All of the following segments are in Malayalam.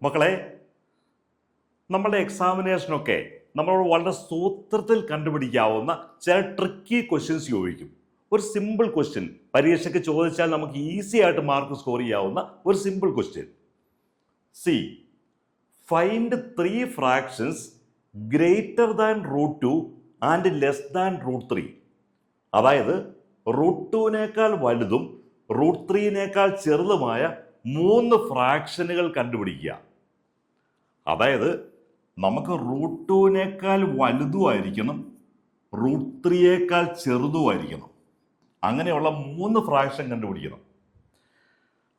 മക്കളെ, നമ്മളുടെ എക്സാമിനേഷനൊക്കെ നമ്മളോട് വളരെ സൂത്രത്തിൽ കണ്ടുപിടിക്കാവുന്ന ചില ട്രിക്കി ക്വസ്റ്റ്യൻസ് ചോദിക്കും. ഒരു സിമ്പിൾ ക്വസ്റ്റ്യൻ പരീക്ഷയ്ക്ക് ചോദിച്ചാൽ നമുക്ക് ഈസി ആയിട്ട് മാർക്ക് സ്കോർ ചെയ്യാവുന്ന ഒരു simple question. C, find 3 fractions greater than √2 and less than √3. അതായത് √2-നേക്കാൾ വലുതും √3-നേക്കാൾ ചെറുതുമായ 3 ഫ്രാക്ഷനുകൾ കണ്ടുപിടിക്കുക. അതായത് നമുക്ക് √2-നേക്കാൾ വലുതുമായിരിക്കണം, √3-യേക്കാൾ ചെറുതുമായിരിക്കണം. അങ്ങനെയുള്ള 3 ഫ്രാക്ഷൻ കണ്ടുപിടിക്കണം.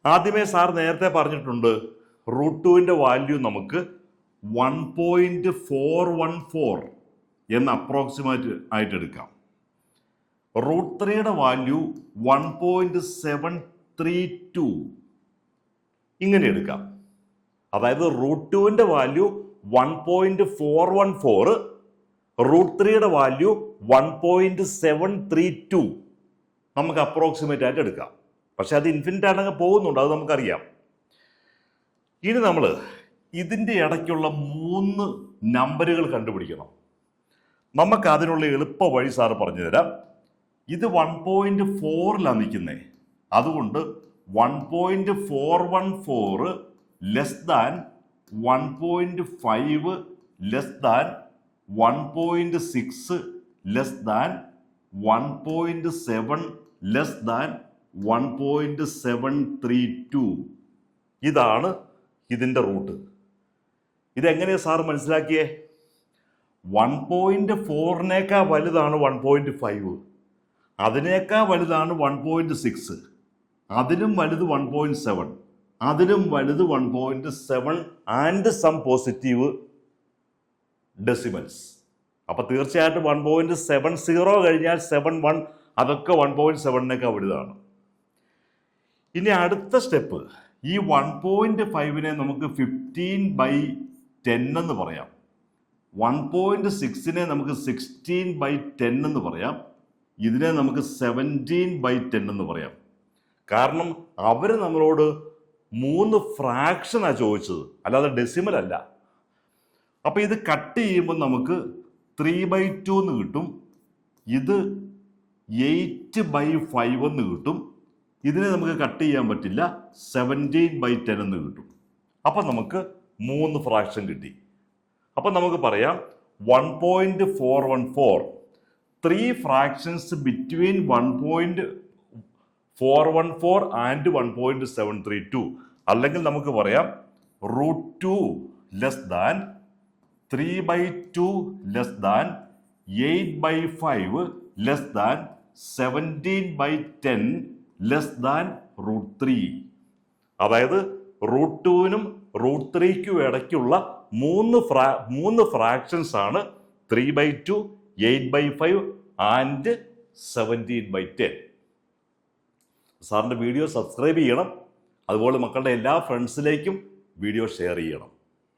ആദ്യമേ സാർ നേരത്തെ പറഞ്ഞിട്ടുണ്ട്, √2-ൻ്റെ വാല്യൂ നമുക്ക് 1.414 എന്ന് അപ്രോക്സിമേറ്റ് ആയിട്ട് എടുക്കാം. √3-യുടെ വാല്യൂ 1.732 ഇങ്ങനെ എടുക്കാം. അതായത് √2-ൻ്റെ വാല്യൂ 1.414, √3-യുടെ വാല്യൂ 1.732 നമുക്ക് അപ്രോക്സിമേറ്റ് ആയിട്ട് എടുക്കാം. പക്ഷെ അത് ഇൻഫിനിറ്റ് ആണെങ്കിൽ പോകുന്നുണ്ട്, അത് നമുക്കറിയാം. ഇനി നമ്മൾ ഇതിൻ്റെ ഇടയ്ക്കുള്ള 3 നമ്പറുകൾ കണ്ടുപിടിക്കണം. നമുക്ക് അതിനുള്ള എളുപ്പ വഴി സാറ് പറഞ്ഞു തരാം. ഇത് 1.4ലാണ് നിൽക്കുന്നത്. അതുകൊണ്ട് 1.414 less than 1.5 less than 1.6 less than 1.7 less than 1.732. ഇതാണ് ഇതിൻ്റെ റൂട്ട്. ഇതെങ്ങനെയാണ് സാർ മനസ്സിലാക്കിയേ? 1.4-നേക്കാൾ വലുതാണ് 1.5, അതിനേക്കാൾ വലുതാണ് 1.6, അതിലും വലുത് 1.7, അതിലും വലുത് 1.7 ആൻഡ് സം പോസിറ്റീവ് ഡെസിമൽസ്. അപ്പം തീർച്ചയായിട്ടും 1.70 കഴിഞ്ഞാൽ 71, അതൊക്കെ 1.7-നേക്കാൾ വലുതാണ്. ഇനി അടുത്ത സ്റ്റെപ്പ്, ഈ 1.5-നെ നമുക്ക് 15/10 എന്ന് പറയാം. 1.6-നെ നമുക്ക് 16/10 എന്ന് പറയാം. ഇതിനെ നമുക്ക് 17/10 എന്ന് പറയാം. കാരണം അവർ നമ്മളോട് 3 ഫ്രാക്ഷനാണ് ചോദിച്ചത്, അല്ലാതെ ഡെസിമൽ അല്ല. അപ്പം ഇത് കട്ട് ചെയ്യുമ്പോൾ നമുക്ക് 3/2 എന്ന് കിട്ടും. ഇത് 8/5 എന്ന് കിട്ടും. ഇതിനെ നമുക്ക് കട്ട് ചെയ്യാൻ പറ്റില്ല, 17/10 എന്ന് കിട്ടും. അപ്പം നമുക്ക് 3 ഫ്രാക്ഷൻ കിട്ടി. അപ്പം നമുക്ക് പറയാം 1.414, 3 ഫ്രാക്ഷൻസ് ബിറ്റ്വീൻ 1.414 ആൻഡ് 1.732. അല്ലെങ്കിൽ നമുക്ക് പറയാം √2 less than 3/2 less than 8/5 less than 17/10 less than √3. അതായത് √2-നും √3-ക്കും ഇടയ്ക്കുള്ള 3 ഫ്രാക്ഷൻസ് ആണ് 3/2, 8/5 ആൻഡ് 17/10. സാറിൻ്റെ വീഡിയോ സബ്സ്ക്രൈബ് ചെയ്യണം. അതുപോലെ മക്കളുടെ എല്ലാ ഫ്രണ്ട്സിലേക്കും വീഡിയോ ഷെയർ ചെയ്യണം.